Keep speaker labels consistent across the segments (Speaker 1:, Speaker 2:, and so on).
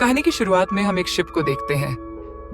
Speaker 1: कहानी की शुरुआत में हम एक शिप को देखते हैं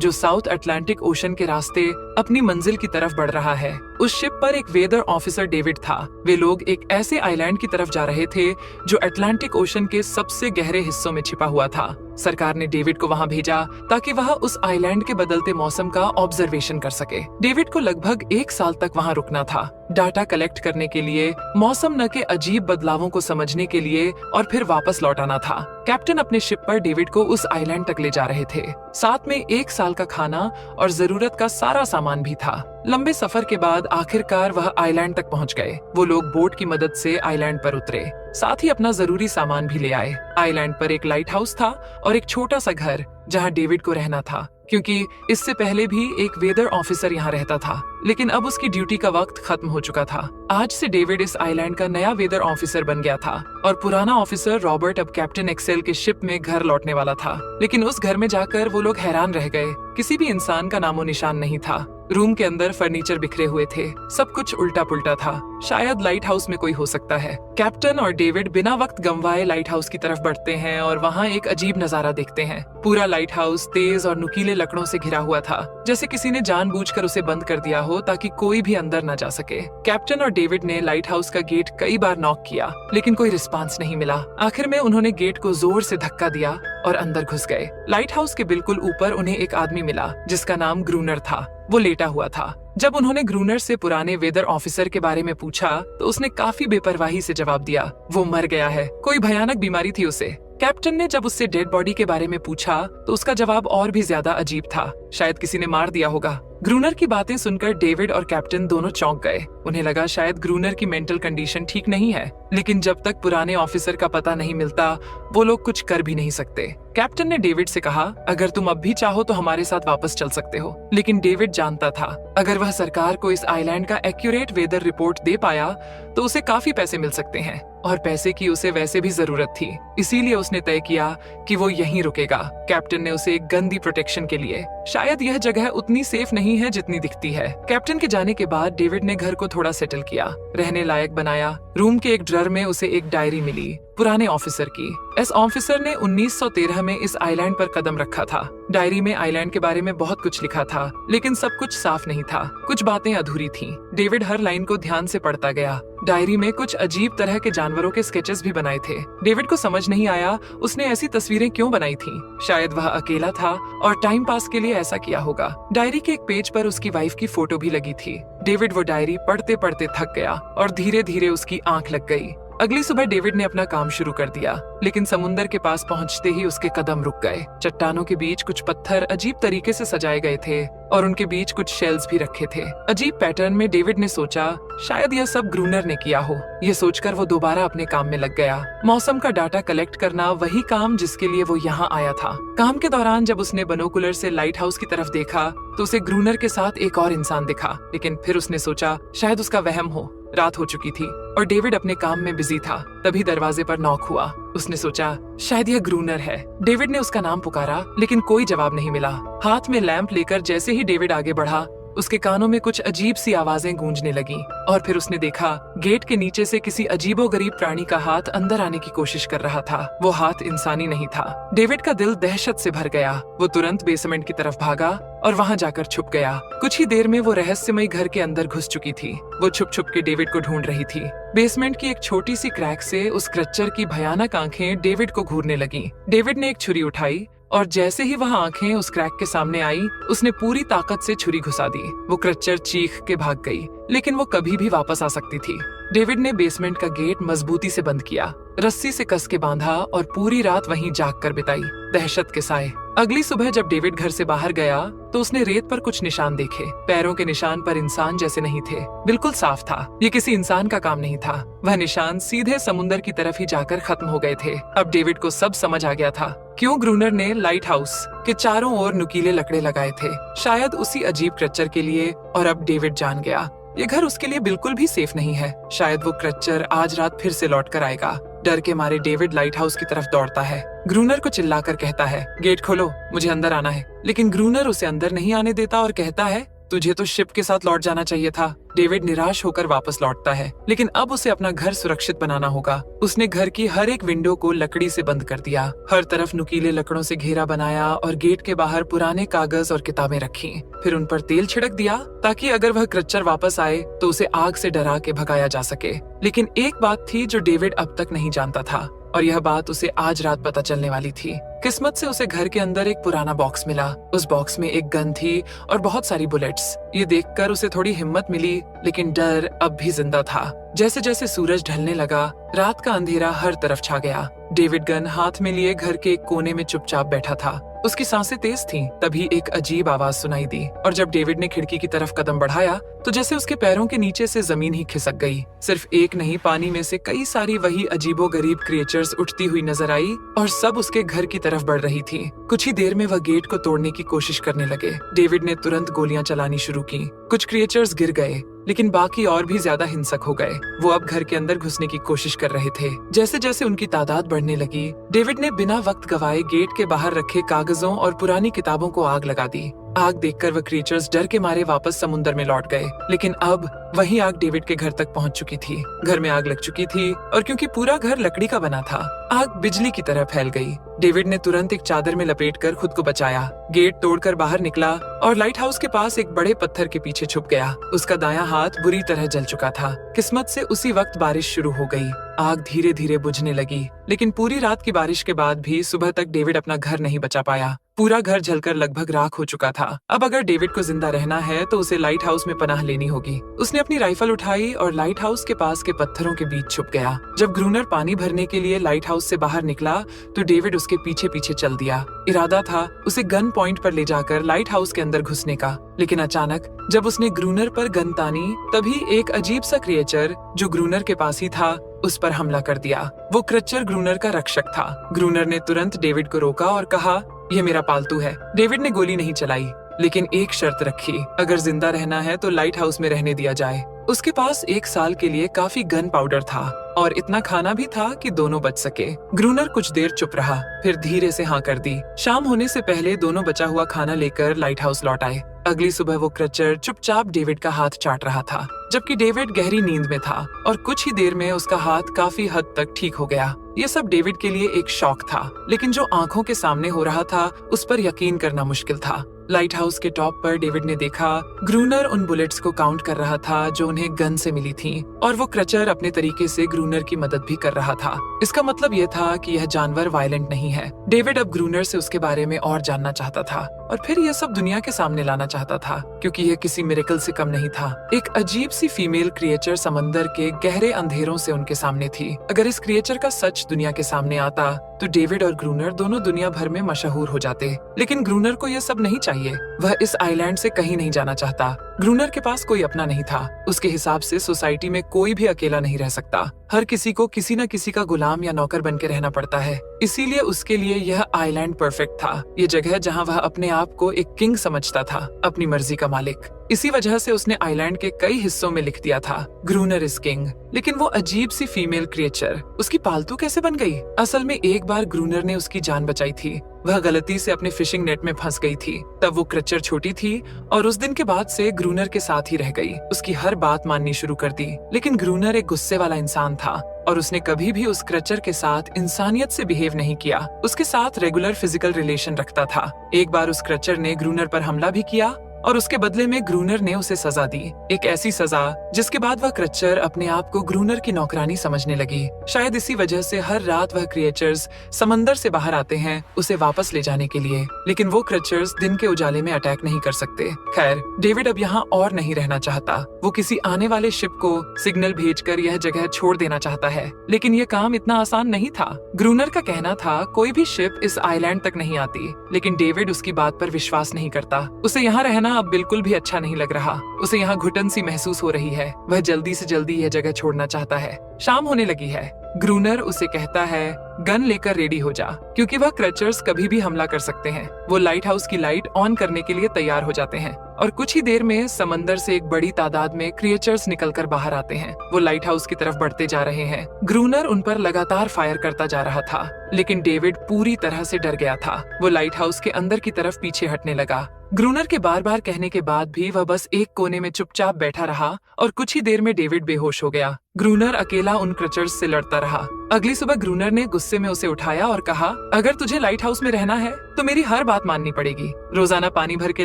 Speaker 1: जो साउथ अटलांटिक ओशन के रास्ते अपनी मंजिल की तरफ बढ़ रहा है। उस शिप पर एक वेदर ऑफिसर डेविड था। वे लोग एक ऐसे आइलैंड की तरफ जा रहे थे जो अटलांटिक ओशन के सबसे गहरे हिस्सों में छिपा हुआ था। सरकार ने डेविड को वहां भेजा ताकि वह उस आइलैंड के बदलते मौसम का ऑब्जर्वेशन कर सके। डेविड को लगभग 1 साल तक वहां रुकना था, डाटा कलेक्ट करने के लिए, मौसम न के अजीब बदलावों को समझने के लिए और फिर वापस लौट आना था। कैप्टन अपने शिप पर डेविड को उस आइलैंड तक ले जा रहे थे। साथ में 1 साल का खाना और जरूरत का सारा सामान भी था। लंबे सफर के बाद आखिरकार वह आइलैंड तक पहुंच गए। वो लोग बोट की मदद से आइलैंड पर उतरे, साथ ही अपना जरूरी सामान भी ले आए। आइलैंड पर एक लाइट हाउस था और एक छोटा सा घर जहां डेविड को रहना था, क्योंकि इससे पहले भी एक वेदर ऑफिसर यहाँ रहता था, लेकिन अब उसकी ड्यूटी का वक्त खत्म हो चुका था। आज से डेविड इस आइलैंड का नया वेदर ऑफिसर बन गया था और पुराना ऑफिसर रॉबर्ट अब कैप्टन एक्सेल के शिप में घर लौटने वाला था। लेकिन उस घर में जाकर वो लोग हैरान रह गए। किसी भी इंसान का नामो निशान नहीं था। रूम के अंदर फर्नीचर बिखरे हुए थे, सब कुछ उल्टा पुल्टा था। शायद लाइट हाउस में कोई हो सकता है। कैप्टन और डेविड बिना वक्त गंवाए लाइट हाउस की तरफ बढ़ते हैं और वहाँ एक अजीब नजारा देखते हैं। पूरा लाइट हाउस तेज और नुकीले लकड़ों से घिरा हुआ था, जैसे किसी ने जानबूझकर उसे बंद कर दिया हो ताकि कोई भी अंदर न जा सके। कैप्टन और डेविड ने लाइट हाउस का गेट कई बार नॉक किया, लेकिन कोई रिस्पांस नहीं मिला। आखिर में उन्होंने गेट को जोर से धक्का दिया और अंदर घुस गए। लाइट हाउस के बिल्कुल ऊपर उन्हें एक आदमी मिला जिसका नाम ग्रूनर था। वो लेटा हुआ था। जब उन्होंने ग्रूनर से पुराने वेदर ऑफिसर के बारे में पूछा तो उसने काफी बेपरवाही से जवाब दिया, वो मर गया है, कोई भयानक बीमारी थी उसे। कैप्टन ने जब उससे डेड बॉडी के बारे में पूछा तो उसका जवाब और भी ज्यादा अजीब था, शायद किसी ने मार दिया होगा। ग्रूनर की बातें सुनकर डेविड और कैप्टन दोनों चौंक गए। उन्हें लगा शायद ग्रूनर की मेंटल कंडीशन ठीक नहीं है, लेकिन जब तक पुराने ऑफिसर का पता नहीं मिलता वो लोग कुछ कर भी नहीं सकते। कैप्टन ने डेविड से कहा, अगर तुम अब भी चाहो तो हमारे साथ वापस चल सकते हो। लेकिन डेविड जानता था अगर वह सरकार को इस आइलैंड का एक्यूरेट वेदर रिपोर्ट दे पाया तो उसे काफी पैसे मिल सकते हैं, और पैसे की उसे वैसे भी जरूरत थी। इसीलिए उसने तय किया कि वो यहीं रुकेगा। कैप्टन ने उसे एक गन दी प्रोटेक्शन के लिए। शायद यह जगह उतनी सेफ नहीं है जितनी दिखती है। कैप्टन के जाने के बाद डेविड ने घर को थोड़ा सेटल किया, रहने लायक बनाया। रूम के एक ड्रॉर में उसे एक डायरी मिली पुराने ऑफिसर की। इस ऑफिसर ने 1913 में इस आइलैंड पर कदम रखा था। डायरी में आइलैंड के बारे में बहुत कुछ लिखा था, लेकिन सब कुछ साफ नहीं था, कुछ बातें अधूरी थीं। डेविड हर लाइन को ध्यान से पढ़ता गया। डायरी में कुछ अजीब तरह के जानवरों के स्केचेस भी बनाए थे। डेविड को समझ नहीं आया उसने ऐसी तस्वीरें क्यों बनाई थीं। शायद वह अकेला था और टाइम पास के लिए ऐसा किया होगा। डायरी के एक पेज पर उसकी वाइफ की फोटो भी लगी थी। डेविड वो डायरी पढ़ते पढ़ते थक गया और धीरे धीरे उसकी आंख लग गई। अगली सुबह डेविड ने अपना काम शुरू कर दिया, लेकिन समुंदर के पास पहुंचते ही उसके कदम रुक गए। चट्टानों के बीच कुछ पत्थर अजीब तरीके से सजाए गए थे और उनके बीच कुछ शेल्स भी रखे थे। अजीब पैटर्न में डेविड ने सोचा शायद यह सब ग्रूनर ने किया हो। यह सोचकर वो दोबारा अपने काम में लग गया। मौसम का डाटा कलेक्ट करना वही काम जिसके लिए वो यहाँ आया था। काम के दौरान जब उसने बाइनोकुलर से लाइट हाउस की तरफ देखा तो उसे ग्रूनर के साथ एक और इंसान दिखा, लेकिन फिर उसने सोचा शायद उसका वहम हो। रात हो चुकी थी और डेविड अपने काम में बिजी था। तभी दरवाजे पर नॉक हुआ। उसने सोचा शायद यह ग्रूनर है। डेविड ने उसका नाम पुकारा, लेकिन कोई जवाब नहीं मिला। हाथ में लैंप लेकर जैसे ही डेविड आगे बढ़ा उसके कानों में कुछ अजीब सी आवाजें गूंजने लगी, और फिर उसने देखा गेट के नीचे से किसी अजीबोगरीब प्राणी का हाथ अंदर आने की कोशिश कर रहा था। वो हाथ इंसानी नहीं था। डेविड का दिल दहशत से भर गया। वो तुरंत बेसमेंट की तरफ भागा और वहाँ जाकर छुप गया। कुछ ही देर में वो रहस्यमयी घर के अंदर घुस चुकी थी। वो छुप छुप के डेविड को ढूंढ रही थी। बेसमेंट की एक छोटी सी क्रैक से उस क्रेच्चर की भयानक आंखें डेविड को घूरने लगी। डेविड ने एक छुरी उठाई और जैसे ही वह आंखें उस क्रैक के सामने आई उसने पूरी ताकत से छुरी घुसा दी। वो क्रेच्चर चीख के भाग गई, लेकिन वो कभी भी वापस आ सकती थी। डेविड ने बेसमेंट का गेट मजबूती से बंद किया, रस्सी से कस के बांधा और पूरी रात वहीं जाग कर बिताई, दहशत के साए। अगली सुबह जब डेविड घर से बाहर गया तो उसने रेत पर कुछ निशान देखे। पैरों के निशान पर इंसान जैसे नहीं थे, बिल्कुल साफ था। ये किसी इंसान का काम नहीं था। वह निशान सीधे समुंदर की तरफ ही जाकर खत्म हो गए थे। अब डेविड को सब समझ आ गया था क्यों ग्रूनर ने लाइट हाउस के चारों ओर नुकीले लकड़े लगाए थे, शायद उसी अजीब क्रेच्चर के लिए। और अब डेविड जान गया ये घर उसके लिए बिल्कुल भी सेफ नहीं है। शायद वो क्रेच्चर आज रात फिर से लौट कर आएगा। डर के मारे डेविड लाइट हाउस की तरफ दौड़ता है। ग्रूनर को चिल्लाकर कहता है, गेट खोलो, मुझे अंदर आना है। लेकिन ग्रूनर उसे अंदर नहीं आने देता और कहता है, तुझे तो शिप के साथ लौट जाना चाहिए था। डेविड निराश होकर वापस लौटता है, लेकिन अब उसे अपना घर सुरक्षित बनाना होगा। उसने घर की हर एक विंडो को लकड़ी से बंद कर दिया, हर तरफ नुकीले लकड़ों से घेरा बनाया और गेट के बाहर पुराने कागज और किताबें रखी। फिर उन पर तेल छिड़क दिया ताकि अगर वह क्रच्चर वापस आए तो उसे आग से डरा के भगाया जा सके। लेकिन एक बात थी जो डेविड अब तक नहीं जानता था, और यह बात उसे आज रात पता चलने वाली थी। किस्मत से उसे घर के अंदर एक पुराना बॉक्स मिला। उस बॉक्स में एक गन थी और बहुत सारी बुलेट्स। ये देखकर उसे थोड़ी हिम्मत मिली, लेकिन डर अब भी जिंदा था। जैसे जैसे सूरज ढलने लगा, रात का अंधेरा हर तरफ छा गया। डेविड गन हाथ में लिए घर के एक कोने में चुपचाप बैठा था। उसकी सांसें तेज थीं। तभी एक अजीब आवाज सुनाई दी, और जब डेविड ने खिड़की की तरफ कदम बढ़ाया तो जैसे उसके पैरों के नीचे से जमीन ही खिसक गई। सिर्फ एक नहीं, पानी में से कई सारी वही अजीबोगरीब क्रिएचर्स उठती हुई नजर आई और सब उसके घर की तरफ बढ़ रही थी। कुछ ही देर में वह गेट को तोड़ने की कोशिश करने लगे। डेविड ने तुरंत गोलियां चलानी शुरू की। कुछ क्रिएचर्स गिर गए, लेकिन बाकी और भी ज्यादा हिंसक हो गए। वो अब घर के अंदर घुसने की कोशिश कर रहे थे। जैसे जैसे उनकी तादाद बढ़ने लगी, डेविड ने बिना वक्त गवाए गेट के बाहर रखे कागजों और पुरानी किताबों को आग लगा दी। आग देखकर वह क्रिएचर्स डर के मारे वापस समुद्र में लौट गए। लेकिन अब वही आग डेविड के घर तक पहुंच चुकी थी। घर में आग लग चुकी थी, और क्योंकि पूरा घर लकड़ी का बना था, आग बिजली की तरह फैल गई। डेविड ने तुरंत एक चादर में लपेटकर खुद को बचाया, गेट तोड़कर बाहर निकला और लाइट हाउस के पास एक बड़े पत्थर के पीछे छुप गया। उसका दायां हाथ बुरी तरह जल चुका था। किस्मत से उसी वक्त बारिश शुरू हो गई। आग धीरे धीरे बुझने लगी, लेकिन पूरी रात की बारिश के बाद भी सुबह तक डेविड अपना घर नहीं बचा पाया। पूरा घर जलकर लगभग राख हो चुका था। अब अगर डेविड को जिंदा रहना है तो उसे लाइट हाउस में पनाह लेनी होगी। उसने अपनी राइफल उठाई और लाइट हाउस के पास के पत्थरों के बीच छुप गया। जब ग्रूनर पानी भरने के लिए लाइट हाउस से बाहर निकला तो डेविड उसके पीछे पीछे चल दिया। इरादा था उसे गन पॉइंट पर ले जाकर लाइट हाउस के अंदर घुसने का, लेकिन अचानक जब उसने ग्रूनर पर गन तानी, तभी एक अजीब सा क्रिएचर जो ग्रूनर के पास ही था उस पर हमला कर दिया। वो क्रच्चर ग्रूनर का रक्षक था। ग्रूनर ने तुरंत डेविड को रोका और कहा, यह मेरा पालतू है। डेविड ने गोली नहीं चलाई, लेकिन एक शर्त रखी, अगर जिंदा रहना है तो लाइट हाउस में रहने दिया जाए। उसके पास 1 साल के लिए काफी गन पाउडर था और इतना खाना भी था कि दोनों बच सके। ग्रूनर कुछ देर चुप रहा, फिर धीरे से हाँ कर दी। शाम होने से पहले दोनों बचा हुआ खाना लेकर लाइट हाउस लौट आए। अगली सुबह वो क्रच्चर चुपचाप डेविड का हाथ चाट रहा था, जबकि डेविड गहरी नींद में था, और कुछ ही देर में उसका हाथ काफी हद तक ठीक हो गया। ये सब डेविड के लिए एक शौक था, लेकिन जो आंखों के सामने हो रहा था उस पर यकीन करना मुश्किल था। लाइट हाउस के टॉप पर डेविड ने देखा ग्रूनर उन बुलेट्स को काउंट कर रहा था जो उन्हें गन से मिली थी, और वो क्रच्चर अपने तरीके से ग्रूनर की मदद भी कर रहा था। इसका मतलब ये था कि यह जानवर वायलेंट नहीं है। डेविड अब ग्रूनर से उसके बारे में और जानना चाहता था, और फिर यह सब दुनिया के सामने लाना चाहता था, क्योंकि यह किसी मिरेकल से कम नहीं था। एक अजीब सी फीमेल क्रिएचर समंदर के गहरे अंधेरों से उनके सामने थी। अगर इस क्रिएचर का सच दुनिया के सामने आता तो डेविड और ग्रूनर दोनों दुनिया भर में मशहूर हो जाते। लेकिन ग्रूनर को यह सब नहीं चाहिए। वह इस आइलैंड से कहीं नहीं जाना चाहता। ग्रूनर के पास कोई अपना नहीं था। उसके हिसाब से सोसाइटी में कोई भी अकेला नहीं रह सकता। हर किसी को किसी न किसी का गुलाम या नौकर बन के रहना पड़ता है। इसीलिए उसके लिए यह आइलैंड परफेक्ट था। ये जगह जहाँ वह अपने आप को एक किंग समझता था, अपनी मर्जी का मालिक। इसी वजह से उसने आइलैंड के कई हिस्सों में लिख दिया था, ग्रूनर इज किंग। लेकिन वो अजीब सी फीमेल क्रिएचर उसकी पालतू कैसे बन गई? असल में एक बार ग्रूनर ने उसकी जान बचाई थी। वह गलती से अपने फिशिंग नेट में फंस गई थी। तब वो क्रच्चर छोटी थी और उस दिन के बाद से ग्रूनर के साथ ही रह गई। उसकी हर बात माननी शुरू कर दी। लेकिन ग्रूनर एक गुस्से वाला इंसान था और उसने कभी भी उस क्रच्चर के साथ इंसानियत से बिहेव नहीं किया। उसके साथ रेगुलर फिजिकल रिलेशन रखता था। एक बार उस क्रच्चर ने ग्रूनर पर हमला भी किया और उसके बदले में ग्रूनर ने उसे सजा दी, एक ऐसी सजा जिसके बाद वह क्रच्चर अपने आप को ग्रूनर की नौकरानी समझने लगी। शायद इसी वजह से हर रात वह क्रिएचर्स समंदर से बाहर आते हैं उसे वापस ले जाने के लिए, लेकिन वो क्रिएचर्स दिन के उजाले में अटैक नहीं कर सकते। खैर, डेविड अब यहाँ और नहीं रहना चाहता। वो किसी आने वाले शिप को सिग्नल भेजकर यह जगह छोड़ देना चाहता है, लेकिन ये काम इतना आसान नहीं था। ग्रूनर का कहना था कोई भी शिप इस आइलैंड तक नहीं आती, लेकिन डेविड उसकी बात पर विश्वास नहीं करता। उसे यहाँ रहना अब बिल्कुल भी अच्छा नहीं लग रहा। उसे यहाँ घुटन सी महसूस हो रही है। वह जल्दी से जल्दी यह जगह छोड़ना चाहता है। शाम होने लगी है। ग्रूनर उसे कहता है, गन लेकर रेडी हो जा, क्योंकि वह क्रचर्स कभी भी हमला कर सकते हैं। वो लाइट हाउस की लाइट ऑन करने के लिए तैयार हो जाते हैं और कुछ ही देर में समंदर से एक बड़ी तादाद में क्रिएचर्स निकलकर बाहर आते हैं। वो लाइट हाउस की तरफ बढ़ते जा रहे हैं। ग्रूनर उन पर लगातार फायर करता जा रहा था, लेकिन डेविड पूरी तरह से डर गया था। वो लाइट हाउस के अंदर की तरफ पीछे हटने लगा। ग्रूनर के बार बार कहने के बाद भी वह बस एक कोने में चुपचाप बैठा रहा और कुछ ही देर में डेविड बेहोश हो गया। ग्रूनर अकेला उन क्रचर्स से लड़ता रहा। अगली सुबह ग्रूनर ने गुस्से में उसे उठाया और कहा, अगर तुझे लाइट हाउस में रहना है तो मेरी हर बात माननी पड़ेगी। रोजाना पानी भर के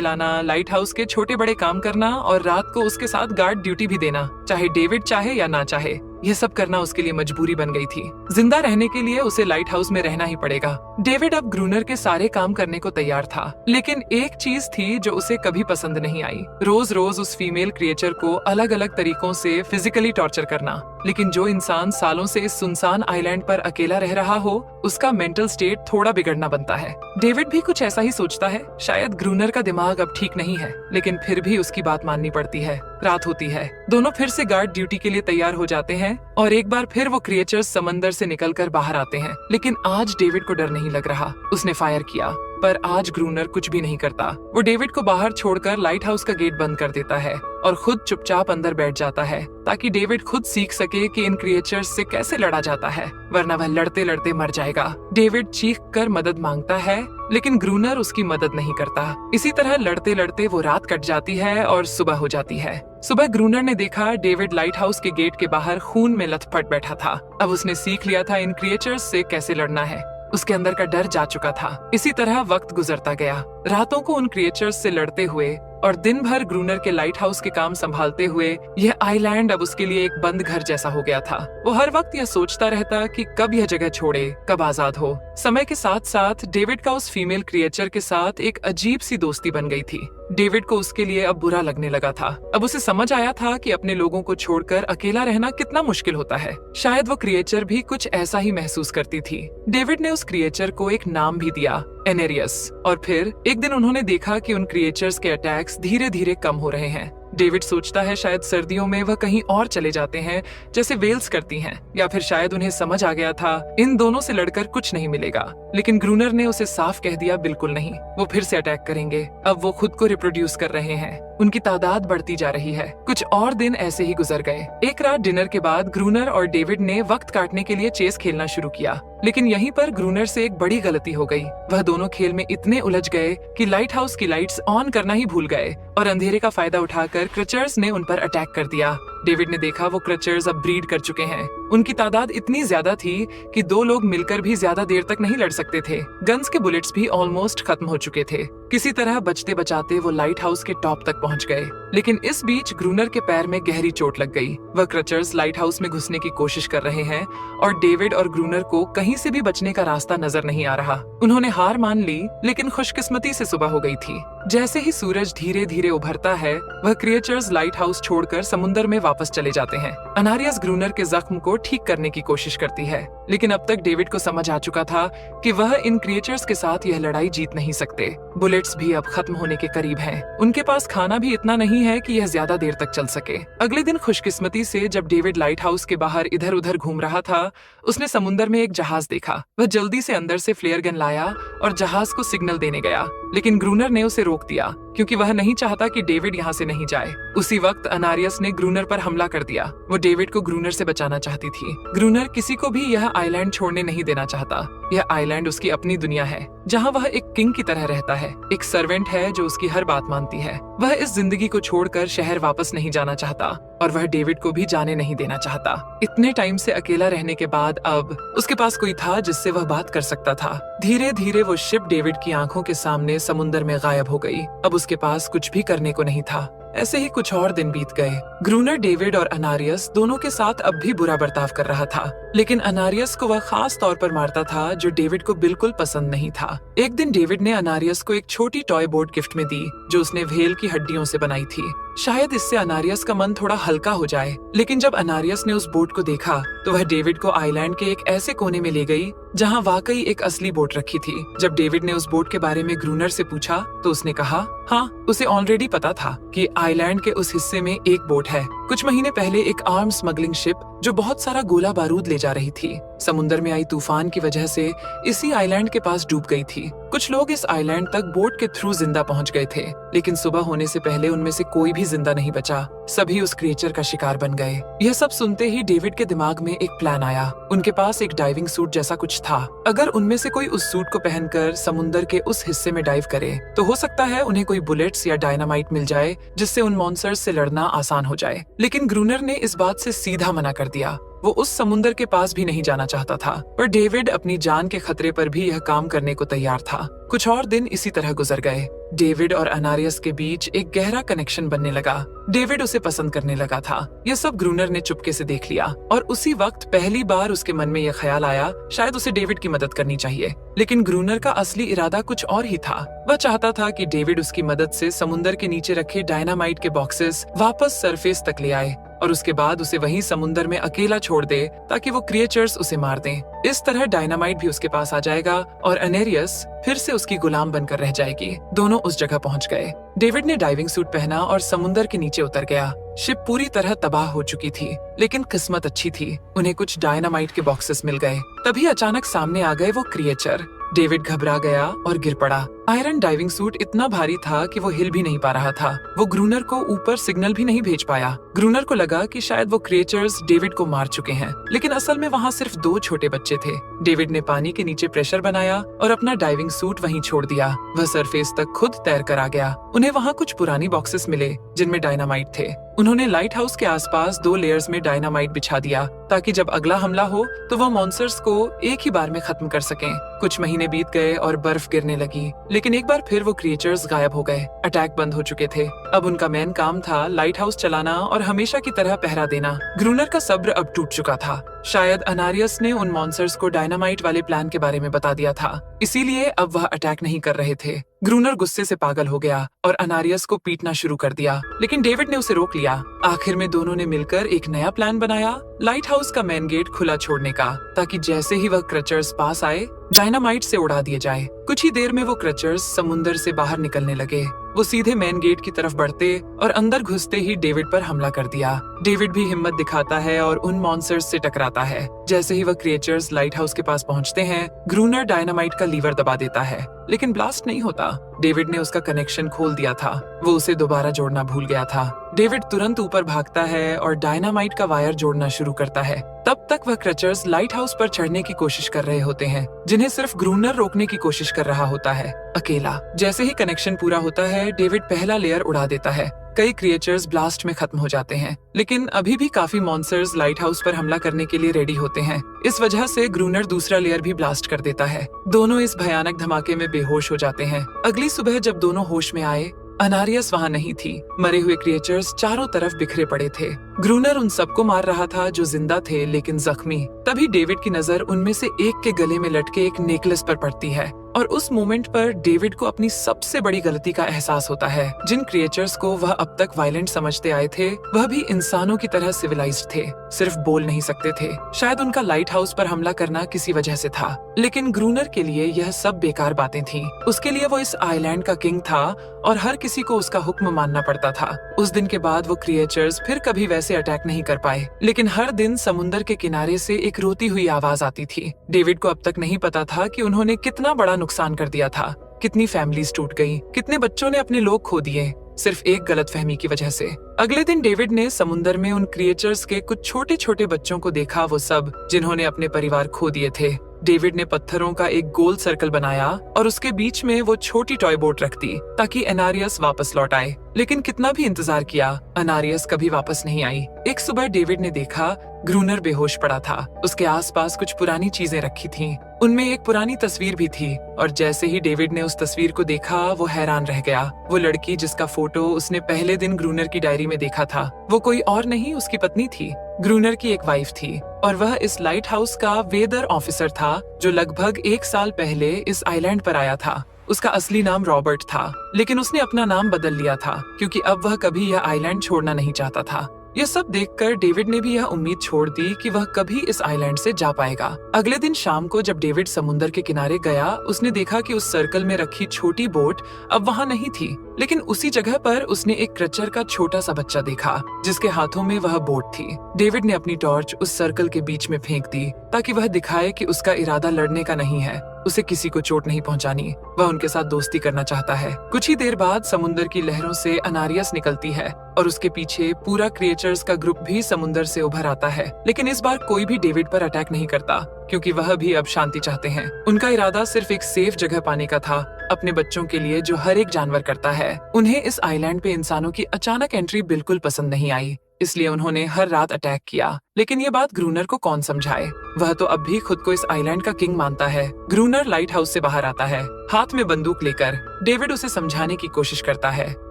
Speaker 1: लाना, लाइट हाउस के छोटे बड़े काम करना और रात को उसके साथ गार्ड ड्यूटी भी देना, चाहे डेविड चाहे या ना चाहे। यह सब करना उसके लिए मजबूरी बन गई थी। जिंदा रहने के लिए उसे लाइट हाउस में रहना ही पड़ेगा। डेविड अब ग्रूनर के सारे काम करने को तैयार था, लेकिन एक चीज थी जो उसे कभी पसंद नहीं आई। रोज रोज उस फीमेल क्रिएचर को अलग अलग तरीकों से फिजिकली टॉर्चर करना। लेकिन जो इंसान सालों से इस सुनसान आइलैंड पर अकेला रह रहा हो, उसका मेंटल स्टेट थोड़ा बिगड़ना बनता है। डेविड भी कुछ ऐसा ही सोचता है। शायद ग्रूनर का दिमाग अब ठीक नहीं है, लेकिन फिर भी उसकी बात माननी पड़ती है। रात होती है। दोनों फिर से गार्ड ड्यूटी के लिए तैयार हो जाते हैं और एक बार फिर वो क्रिएचर्स समंदर से निकलकर बाहर आते हैं। लेकिन आज डेविड को डर नहीं लग रहा। उसने फायर किया, पर आज ग्रूनर कुछ भी नहीं करता। वो डेविड को बाहर छोड़कर लाइट हाउस का गेट बंद कर देता है और खुद चुपचाप अंदर बैठ जाता है, ताकि डेविड खुद सीख सके कि इन क्रिएचर्स से कैसे लड़ा जाता है, वरना वह लड़ते लड़ते मर जाएगा। डेविड चीख कर मदद मांगता है, लेकिन ग्रूनर उसकी मदद नहीं करता। इसी तरह लड़ते लड़ते वो रात कट जाती है और सुबह हो जाती है। सुबह ग्रूनर ने देखा डेविड लाइट हाउस के गेट के बाहर खून में लथपथ बैठा था। अब उसने सीख लिया था इन क्रिएचर्स से कैसे लड़ना है। उसके अंदर का डर जा चुका था। इसी तरह वक्त गुजरता गया, रातों को उन क्रिएचर्स से लड़ते हुए और दिन भर ग्रूनर के लाइट हाउस के काम संभालते हुए। यह आइलैंड अब उसके लिए एक बंद घर जैसा हो गया था। वो हर वक्त यह सोचता रहता कि कब यह जगह छोड़े, कब आजाद हो। समय के साथ साथ डेविड का उस फीमेल क्रिएचर के साथ एक अजीब सी दोस्ती बन गई थी। डेविड को उसके लिए अब बुरा लगने लगा था। अब उसे समझ आया था कि अपने लोगों को छोड़कर अकेला रहना कितना मुश्किल होता है। शायद वो क्रिएचर भी कुछ ऐसा ही महसूस करती थी। डेविड ने उस क्रिएचर को एक नाम भी दिया, एनेरियस। और फिर एक दिन उन्होंने देखा कि उन क्रिएचर्स के अटैक्स धीरे धीरे कम हो रहे हैं। डेविड सोचता है शायद सर्दियों में वह कहीं और चले जाते हैं, जैसे वेल्स करती हैं, या फिर शायद उन्हें समझ आ गया था इन दोनों से लड़कर कुछ नहीं मिलेगा। लेकिन ग्रूनर ने उसे साफ कह दिया, बिल्कुल नहीं, वो फिर से अटैक करेंगे। अब वो खुद को रिप्रोड्यूस कर रहे हैं, उनकी तादाद बढ़ती जा रही है। कुछ और दिन ऐसे ही गुजर गए। एक रात डिनर के बाद ग्रूनर और डेविड ने वक्त काटने के लिए चेस खेलना शुरू किया, लेकिन यहीं पर ग्रूनर से एक बड़ी गलती हो गई। वह दोनों खेल में इतने उलझ गए कि लाइट हाउस की लाइट्स ऑन करना ही भूल गए और अंधेरे का फायदा उठाकर क्रिएचर्स ने उन पर अटैक कर दिया। डेविड ने देखा वो क्रिएचर्स अब ब्रीड कर चुके हैं। उनकी तादाद इतनी ज्यादा थी कि दो लोग मिलकर भी ज्यादा देर तक नहीं लड़ सकते थे। गन्स के बुलेट्स भी ऑलमोस्ट खत्म हो चुके थे। किसी तरह बचते बचाते वो लाइट हाउस के टॉप तक पहुंच गए, लेकिन इस बीच ग्रूनर के पैर में गहरी चोट लग गई। वह क्रिएचर्स लाइट हाउस में घुसने की कोशिश कर रहे हैं और डेविड और ग्रूनर को कहीं से भी बचने का रास्ता नजर नहीं आ रहा। उन्होंने हार मान ली, लेकिन खुशकिस्मती से सुबह हो गई थी। जैसे ही सूरज धीरे धीरे उभरता है, वह क्रिएचर्स लाइट हाउस छोड़कर समुद्र में वापस चले जाते हैं। अनारियस ग्रूनर के जख्म को ठीक करने की कोशिश करती है, लेकिन अब तक डेविड को समझ आ चुका था कि वह इन क्रिएचर्स के साथ यह लड़ाई जीत नहीं सकते। बुलेट्स भी अब खत्म होने के करीब हैं। उनके पास खाना भी इतना नहीं है कि यह ज्यादा देर तक चल सके। अगले दिन खुशकिस्मती से जब डेविड लाइट हाउस के बाहर इधर उधर घूम रहा था, उसने समुद्र में एक जहाज देखा। वह जल्दी से अंदर से फ्लेयर गन लाया और जहाज को सिग्नल देने गया, लेकिन ग्रूनर ने उसे रोक दिया, क्योंकि वह नहीं चाहता कि डेविड यहाँ से नहीं जाए। उसी वक्त अनारियस ने ग्रूनर पर हमला कर दिया। वो डेविड को ग्रूनर से बचाना चाहती थी। ग्रूनर किसी को भी यह आइलैंड छोड़ने नहीं देना चाहता। यह आइलैंड उसकी अपनी दुनिया है, जहाँ वह एक किंग की तरह रहता है, एक सर्वेंट है जो उसकी हर बात मानती है। वह इस जिंदगी को छोड़कर शहर वापस नहीं जाना चाहता और वह डेविड को भी जाने नहीं देना चाहता। इतने टाइम से अकेला रहने के बाद अब उसके पास कोई था जिससे वह बात कर सकता था। धीरे धीरे वो शिप डेविड की आंखों के सामने समुद्र में गायब हो गई। अब उसके पास कुछ भी करने को नहीं था। ऐसे ही कुछ और दिन बीत गए। ग्रूनर डेविड और अनारियस दोनों के साथ अब भी बुरा बर्ताव कर रहा था, लेकिन अनारियस को वह खास तौर पर मारता था जो डेविड को बिल्कुल पसंद नहीं था। एक दिन डेविड ने अनारियस को एक छोटी टॉय बोट गिफ्ट में दी जो उसने व्हेल की हड्डियों से बनाई थी। शायद इससे अनारियस का मन थोड़ा हल्का हो जाए, लेकिन जब अनारियस ने उस बोट को देखा तो वह डेविड को आइलैंड के एक ऐसे कोने में ले गई जहाँ वाकई एक असली बोट रखी थी। जब डेविड ने उस बोट के बारे में ग्रूनर से पूछा तो उसने कहा हाँ, उसे ऑलरेडी पता था कि आइलैंड के उस हिस्से में एक बोट है कुछ महीने पहले एक आर्म स्मगलिंग शिप जो बहुत सारा गोला बारूद ले जा रही थी, समुद्र में आई तूफान की वजह से इसी आइलैंड के पास डूब गई थी। कुछ लोग इस आइलैंड तक बोट के थ्रू जिंदा पहुंच गए थे, लेकिन सुबह होने से पहले उनमें से कोई भी जिंदा नहीं बचा। सभी उस क्रिएचर का शिकार बन गए। यह सब सुनते ही डेविड के दिमाग में एक प्लान आया। उनके पास एक डाइविंग सूट जैसा कुछ था। अगर उनमें से कोई उस सूट को पहनकर समुद्र के उस हिस्से में डाइव करे तो हो सकता है उन्हें कोई बुलेट्स या डायनामाइट मिल जाए, जिससे उन मॉन्स्टर्स से लड़ना आसान हो जाए। लेकिन ग्रूनर ने इस बात से सीधा मना कर दिया। वो उस समुद्र के पास भी नहीं जाना चाहता था, पर डेविड अपनी जान के खतरे पर भी यह काम करने को तैयार था। कुछ और दिन इसी तरह गुजर गए। डेविड और अनारियस के बीच एक गहरा कनेक्शन बनने लगा। डेविड उसे पसंद करने लगा था। यह सब ग्रूनर ने चुपके से देख लिया और उसी वक्त पहली बार उसके मन में यह ख्याल आया, शायद उसे डेविड की मदद करनी चाहिए। लेकिन ग्रूनर का असली इरादा कुछ और ही था। वह चाहता था कि डेविड उसकी मदद से समुद्र के नीचे रखे डायनामाइट के बॉक्सेस वापस सरफेस तक ले आए और उसके बाद उसे वहीं समुद्र में अकेला छोड़ दे ताकि वो क्रिएचर्स उसे मार दें। इस तरह डायनामाइट भी उसके पास आ जाएगा और अनेरियस फिर से उसकी गुलाम बनकर रह जाएगी। दोनों उस जगह पहुंच गए। डेविड ने डाइविंग सूट पहना और समुद्र के नीचे उतर गया। शिप पूरी तरह तबाह हो चुकी थी, लेकिन किस्मत अच्छी थी। उन्हें कुछ डायनामाइट के बॉक्सेस मिल गए। तभी अचानक सामने आ गए वो क्रिएचर। डेविड घबरा गया और गिर पड़ा। आयरन डाइविंग सूट इतना भारी था कि वो हिल भी नहीं पा रहा था। वो ग्रूनर को ऊपर सिग्नल भी नहीं भेज पाया। ग्रूनर को लगा कि शायद वो क्रिएचर्स डेविड को मार चुके हैं, लेकिन असल में वहाँ सिर्फ 2 छोटे बच्चे थे। डेविड ने पानी के नीचे प्रेशर बनाया और अपना डाइविंग सूट वहीं छोड़ दिया। वह सरफेस तक खुद तैर कर आ गया। उन्हें वहाँ कुछ पुरानी बॉक्सेस मिले जिनमें डायनामाइट थे। उन्होंने लाइट हाउस के आसपास 2 लेयर्स में डायनामाइट बिछा दिया ताकि जब अगला हमला हो तो वह मॉन्स्टर्स को एक ही बार में खत्म कर सकें। कुछ महीने बीत गए और बर्फ गिरने लगी, लेकिन एक बार फिर वो क्रिएचर्स गायब हो गए। अटैक बंद हो चुके थे। अब उनका मेन काम था लाइट हाउस चलाना और हमेशा की तरह पहरा देना। ग्रूनर का सब्र अब टूट चुका था। शायद अनारियस ने उन मॉन्स्टर्स को डायनामाइट वाले प्लान के बारे में बता दिया था, इसीलिए अब वह अटैक नहीं कर रहे थे। ग्रूनर गुस्से से पागल हो गया और अनारियस को पीटना शुरू कर दिया, लेकिन डेविड ने उसे रोक लिया। आखिर में दोनों ने मिलकर एक नया प्लान बनाया, लाइट हाउस का मेन गेट खुला छोड़ने का, ताकि जैसे ही वह क्रिएचर्स पास आए डायनामाइट से उड़ा दिए जाए। कुछ ही देर में वो क्रिएचर्स समुद्र से बाहर निकलने लगे। वो सीधे मेन गेट की तरफ बढ़ते और अंदर घुसते ही डेविड पर हमला कर दिया। डेविड भी हिम्मत दिखाता है और उन मॉन्स्टर्स से टकराता है। जैसे ही वह क्रिएचर्स लाइट हाउस के पास पहुंचते हैं, ग्रूनर डायनामाइट का लीवर दबा देता है, लेकिन ब्लास्ट नहीं होता। डेविड ने उसका कनेक्शन खोल दिया था। वो उसे दोबारा जोड़ना भूल गया था। डेविड तुरंत ऊपर भागता है और डायनामाइट का वायर जोड़ना शुरू करता है। तब तक वह क्रिएचर्स लाइट हाउस पर चढ़ने की कोशिश कर रहे होते हैं, जिन्हें सिर्फ ग्रूनर रोकने की कोशिश कर रहा होता है, अकेला। जैसे ही कनेक्शन पूरा होता है, डेविड पहला लेयर उड़ा देता है। कई क्रिएचर्स ब्लास्ट में खत्म हो जाते हैं, लेकिन अभी भी काफी मॉन्स्टर्स लाइट हाउस पर हमला करने के लिए रेडी होते हैं। इस वजह से ग्रूनर दूसरा लेयर भी ब्लास्ट कर देता है। दोनों इस भयानक धमाके में बेहोश हो जाते हैं। अगली सुबह जब दोनों होश में आए, अनारियस वहाँ नहीं थी। मरे हुए क्रिएचर्स चारों तरफ बिखरे पड़े थे। ग्रूनर उन सबको मार रहा था जो जिंदा थे लेकिन जख्मी। तभी डेविड की नजर उनमें से एक के गले में लटके एक नेकलेस पर पड़ती है और उस मोमेंट पर डेविड को अपनी सबसे बड़ी गलती का एहसास होता है। जिन क्रिएचर्स को वह अब तक वायलेंट समझते आए थे, वह भी इंसानों की तरह सिविलाइज्ड थे, सिर्फ बोल नहीं सकते थे। शायद उनका लाइट हाउस पर हमला करना किसी वजह से था, लेकिन ग्रूनर के लिए यह सब बेकार बातें थी। उसके लिए वो इस आइलैंड का किंग था और हर किसी को उसका हुक्म मानना पड़ता था। उस दिन के बाद वो क्रिएचर्स फिर कभी वैसे अटैक नहीं कर पाए, लेकिन हर दिन समुद्र के किनारे से एक रोती हुई आवाज आती थी। डेविड को अब तक नहीं पता था कि उन्होंने कितना बड़ा नुकसान कर दिया था। कितनी फैमिलीज टूट गई, कितने बच्चों ने अपने लोग खो दिए, सिर्फ एक गलतफहमी की वजह से। अगले दिन डेविड ने समुद्र में उन क्रिएचर्स के कुछ छोटे छोटे बच्चों को देखा, वो सब जिन्होंने अपने परिवार खो दिए थे। डेविड ने पत्थरों का एक गोल सर्कल बनाया और उसके बीच में वो छोटी टॉय बोट रख दी ताकि अनारियस वापस लौट आए। लेकिन कितना भी इंतजार किया, अनारियस कभी वापस नहीं आई। एक सुबह डेविड ने देखा ग्रूनर बेहोश पड़ा था। उसके आसपास कुछ पुरानी चीजें रखी थीं। उनमें एक पुरानी तस्वीर भी थी और जैसे ही डेविड ने उस तस्वीर को देखा, वो हैरान रह गया। वो लड़की जिसका फोटो उसने पहले दिन ग्रूनर की डायरी में देखा था, वो कोई और नहीं उसकी पत्नी थी। ग्रूनर की एक वाइफ थी और वह इस लाइट हाउस का वेदर ऑफिसर था जो लगभग 1 साल पहले इस आइलैंड पर आया था। उसका असली नाम रॉबर्ट था, लेकिन उसने अपना नाम बदल लिया था क्योंकि अब वह कभी यह आइलैंड छोड़ना नहीं चाहता था। ये सब देखकर डेविड ने भी यह उम्मीद छोड़ दी कि वह कभी इस आइलैंड से जा पाएगा। अगले दिन शाम को जब डेविड समुंदर के किनारे गया, उसने देखा कि उस सर्कल में रखी छोटी बोट अब वहाँ नहीं थी, लेकिन उसी जगह पर उसने एक क्रचर का छोटा सा बच्चा देखा जिसके हाथों में वह बोट थी। डेविड ने अपनी टॉर्च उस सर्कल के बीच में फेंक दी ताकि वह दिखाए कि उसका इरादा लड़ने का नहीं है, उसे किसी को चोट नहीं पहुंचानी, वह उनके साथ दोस्ती करना चाहता है। कुछ ही देर बाद समुंदर की लहरों से अनारियस निकलती है और उसके पीछे पूरा क्रिएचर्स का ग्रुप भी समुंदर से उभर आता है। लेकिन इस बार कोई भी डेविड पर अटैक नहीं करता क्योंकि वह भी अब शांति चाहते हैं। उनका इरादा सिर्फ एक सेफ जगह पाने का था, अपने बच्चों के लिए जो हर एक जानवर करता है। उन्हें इस आइलैंड पे इंसानों की अचानक एंट्री बिल्कुल पसंद नहीं आई, इसलिए उन्होंने हर रात अटैक किया। लेकिन ये बात ग्रूनर को कौन समझाए, वह तो अब भी खुद को इस आइलैंड का किंग मानता है। ग्रूनर लाइट हाउस से बाहर आता है, हाथ में बंदूक लेकर। डेविड उसे समझाने की कोशिश करता है,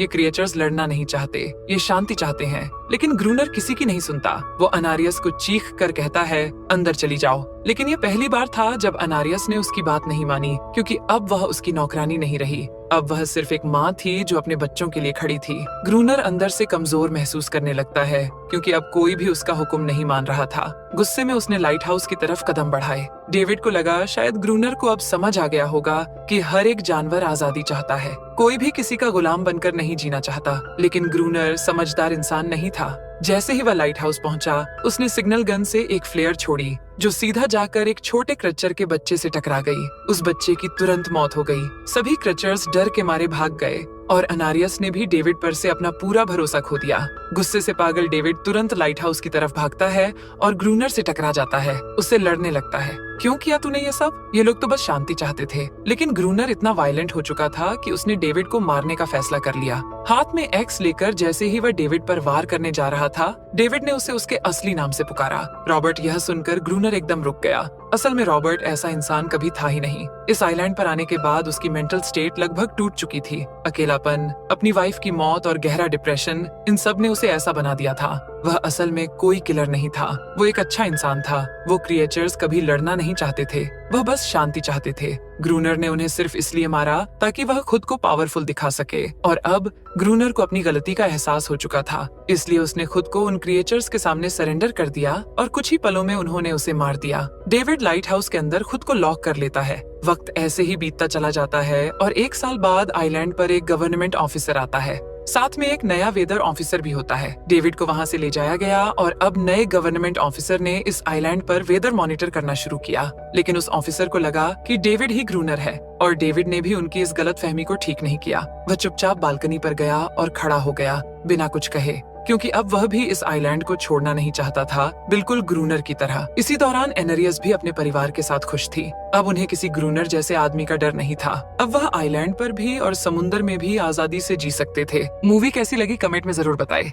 Speaker 1: ये क्रिएचर्स लड़ना नहीं चाहते, ये शांति चाहते हैं। लेकिन ग्रूनर किसी की नहीं सुनता। वो अनारियस को चीख कर कहता है, अंदर चली जाओ। लेकिन ये पहली बार था जब अनारियस ने उसकी बात नहीं मानी, क्योंकि अब वह उसकी नौकरानी नहीं रही, अब वह सिर्फ एक माँ थी जो अपने बच्चों के लिए खड़ी थी। ग्रूनर अंदर से कमजोर महसूस करने लगता है क्योंकि अब कोई भी उसका हुक्म नहीं मान रहा था। गुस्से में उसने लाइट हाउस की तरफ कदम बढ़ाए। डेविड को लगा शायद ग्रूनर को अब समझ आ गया होगा कि हर एक जानवर आजादी चाहता है, कोई भी किसी का गुलाम बनकर नहीं जीना चाहता। लेकिन ग्रूनर समझदार इंसान नहीं था। जैसे ही वह लाइट हाउस पहुंचा, उसने सिग्नल गन से एक फ्लेयर छोड़ी जो सीधा जाकर एक छोटे क्रचर के बच्चे से टकरा गई। उस बच्चे की तुरंत मौत हो गई। सभी क्रचर्स डर के मारे भाग गए और अनारियस ने भी डेविड पर से अपना पूरा भरोसा खो दिया। गुस्से से पागल डेविड तुरंत लाइट हाउस की तरफ भागता है और ग्रूनर से टकरा जाता है, उससे लड़ने लगता है। क्यों किया तूने ये सब? ये लोग तो बस शांति चाहते थे। लेकिन ग्रूनर इतना वायलेंट हो चुका था कि उसने डेविड को मारने का फैसला कर लिया। हाथ में एक्स लेकर जैसे ही वह डेविड पर वार करने जा रहा था, डेविड ने उसे उसके असली नाम से पुकारा, रॉबर्ट। यह सुनकर ग्रूनर एकदम रुक गया। असल में रॉबर्ट ऐसा इंसान कभी था ही नहीं। इस आइलैंड पर आने के बाद उसकी मेंटल स्टेट लगभग टूट चुकी थी। अकेलापन, अपनी वाइफ की मौत और गहरा डिप्रेशन, इन सब ने उसे ऐसा बना दिया था। वह असल में कोई किलर नहीं था, वो एक अच्छा इंसान था। वो क्रिएचर्स कभी लड़ना नहीं चाहते थे, वह बस शांति चाहते थे। ग्रूनर ने उन्हें सिर्फ इसलिए मारा ताकि वह खुद को पावरफुल दिखा सके, और अब ग्रूनर को अपनी गलती का एहसास हो चुका था, इसलिए उसने खुद को उन क्रिएचर्स के सामने सरेंडर कर दिया और कुछ ही पलों में उन्होंने उसे मार दिया। डेविड लाइट हाउस के अंदर खुद को लॉक कर लेता है। वक्त ऐसे ही बीतता चला जाता है और 1 साल बाद आइलैंड पर एक गवर्नमेंट ऑफिसर आता है, साथ में एक नया वेदर ऑफिसर भी होता है। डेविड को वहाँ से ले जाया गया और अब नए गवर्नमेंट ऑफिसर ने इस आइलैंड पर वेदर मॉनिटर करना शुरू किया। लेकिन उस ऑफिसर को लगा कि डेविड ही ग्रूनर है और डेविड ने भी उनकी इस गलतफहमी को ठीक नहीं किया। वह चुपचाप बालकनी पर गया और खड़ा हो गया बिना कुछ कहे, क्योंकि अब वह भी इस आइलैंड को छोड़ना नहीं चाहता था, बिल्कुल ग्रूनर की तरह। इसी दौरान एनरियस भी अपने परिवार के साथ खुश थी। अब उन्हें किसी ग्रूनर जैसे आदमी का डर नहीं था। अब वह आइलैंड पर भी और समुंदर में भी आजादी से जी सकते थे। मूवी कैसी लगी कमेंट में जरूर बताएं।